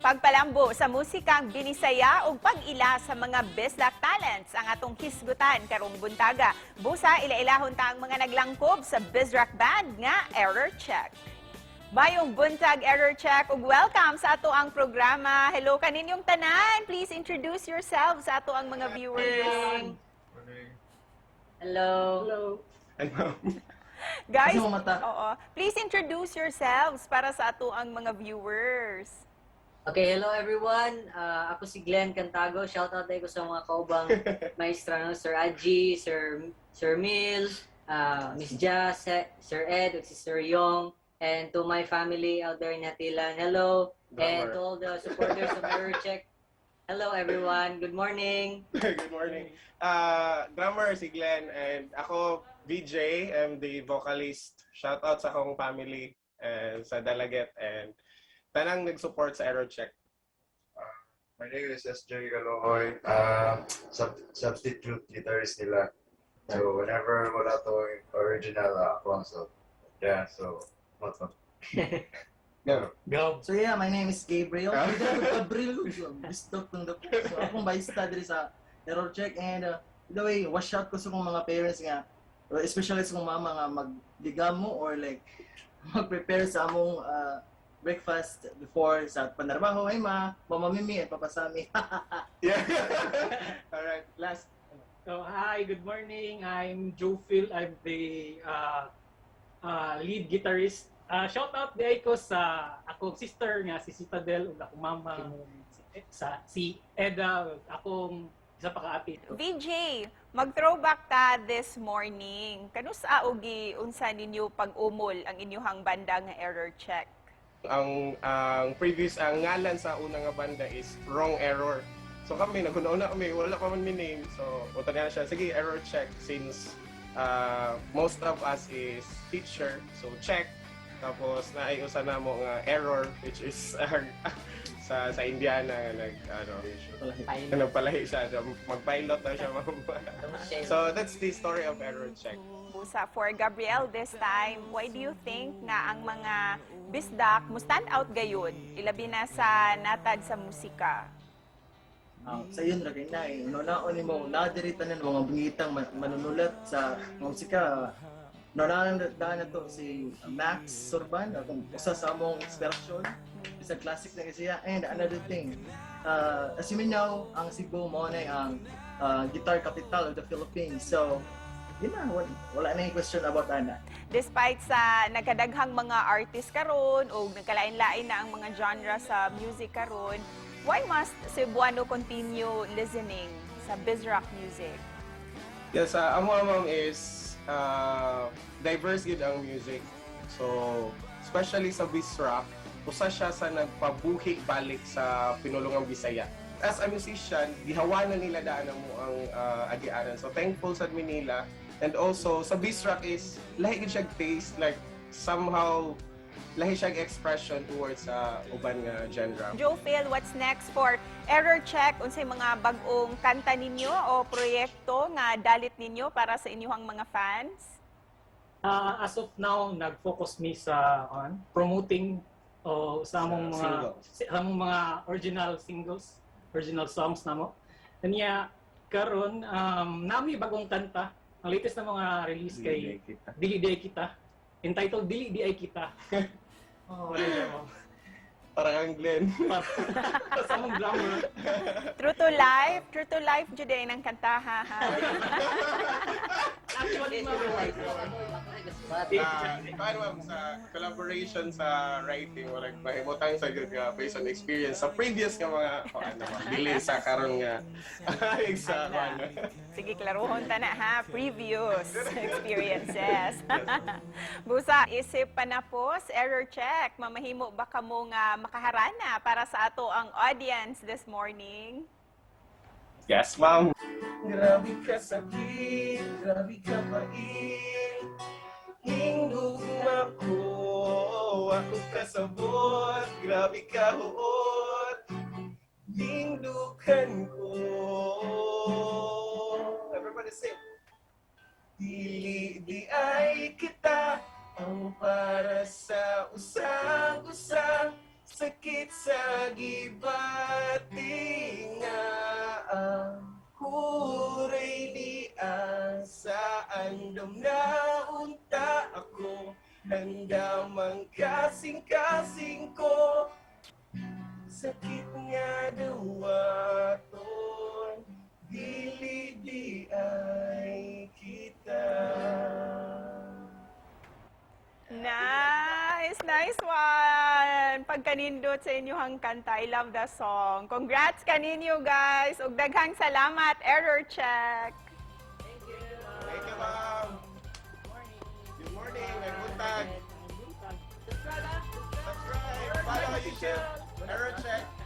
Pagpalambo sa musikang binisaya ug pag-ila sa mga Bislak talents ang atong hisgutan karong buntaga. Busa ila-ilahon ta ang mga naglangkob sa Bizrock Band nga Error Check. Mayong buntag Error Check ug welcome sa ato ang programa. Hello kaninyong tanan. Please introduce yourselves sa ato ang mga viewers. Hello. Hello. Guys, Kasi mata. oo. Please introduce yourselves para sa ato ang mga viewers. Okay, hello everyone. Ako si Glenn Cantago. Shout out tayo ko sa mga kaubang maestra, no? Sir Aji, Sir Mil, Miss Jazz, Sir Ed, si Sir Yong, and to my family out there in Hatilan. Hello. And to all the supporters of Error Check. Hello everyone. Good morning. Good morning. Drummer si Glenn and ako VJ, I'm the vocalist. Shout out sa akong family and sa Dalaget and tanang nag-support sa Error Check. My name is SJ Galohoy, substitute guitarist nila. So whenever wala to original console. Yeah, so what's up? Go. So yeah, my name is Gabriel. Gabriel, bistok ng dako. So akong baista diri sa Error Check and by the way, wash out ko sa kong mga parents nga, especially sa kong mama nga magligamo or like mag-prepare sa among breakfast before sa panarbaho. Ay Mama Mimi at Papa Sammy. Yeah. Alright, last. So, hi, good morning. I'm Joe Phil. I'm the lead guitarist. Shout out di ko sa akong sister nga si Citadel ug akong mama si Eda, akong isa pa kaapit. VJ, mag-throwback ta this morning. Kanusa ugi unsa ninyo pag-umol ang inyong banda nga Error Check? Ang previous ang ngalan sa unang nga banda is Wrong Error. So kami naguna-una kami, wala pa man mi name. So utan na siya, sige Error Check since most of us is teacher. So check. Tapos naiusan na mo nga error which is sa Indiana nagpalahi siya, mag-pilot na siya. So that's the story of Error Check. Busa for Gabriel this time, why do you think nga ang mga bisdak mo stand out gayon ilabi na sa natad sa musika? Sa yun ra kay na naon nimo na diri tanan mga bungitang manunulat sa musika. Naon na to si Max Sorban akong usa sa among inspirasyon sa classic na siya. And another thing, as you may know, ang Cebu mo na ang guitar capital of the Philippines. So, yun na, wala na yung question about that. Despite sa nagkadaghang mga artist karon o nagkalain-lain na ang mga genre sa music karon, why must Cebuano continue listening sa Bizrock music? Yes, amo is diverse yun ang music. So, especially sa Bizrock, usa siya sa nagpabuhi balik sa pinulungang Bisaya. As a musician, gihawanan nila daan mo ang agianan. So, thankful sa Manila. And also, sa Bizrock is, lahi siya taste, like, somehow, lahi siya expression towards uban nga genre. Joe Phil, what's next for Error Check? Unsay mga bag-ong kanta ninyo o proyekto nga dalit ninyo para sa inyong mga fans? As of now, nag-focus mi sa promoting sa among mga original singles, original songs namo. Kanya karon nami bagong kanta. Ang latest na mga release kay Dili Di Ay Kita. Entitled Dili Di Ay Kita. Oh, wala siya mo. Parang ang Glenn. Sa among drummer. True to life, Juday ng kanta, ha? Actually, Paano ma'am, sa collaboration sa writing, like, mahimutang sa good nga based on experience sa previous nga mga, bili sa karon nga, sa Sige, klaruhon ta na ha, previous experiences. Busa, isip pa na po, Error Check, mamahimo ba ka mo nga makaharana para sa ato ang audience this morning? Yes, ma'am. Grabe ka sakit, grabe ka pait, hingog ako, ako kasabot, grabe ka huot, hindukan ko. Everybody sing. Dili di ay kita ang para sa usang-usang sakit sa giba. andam na unta ako, handa man kasing-kasing ko. Sakit nga dawaton, dili di ay kita. Nice! Nice one! Pagkanindot sa inyong kanta, I love the song. Congrats kaninyo guys! Ug daghang salamat, Error Check! Thank you, ma'am. Good morning, may buntag. Subscribe, follow YouTube, Error Check.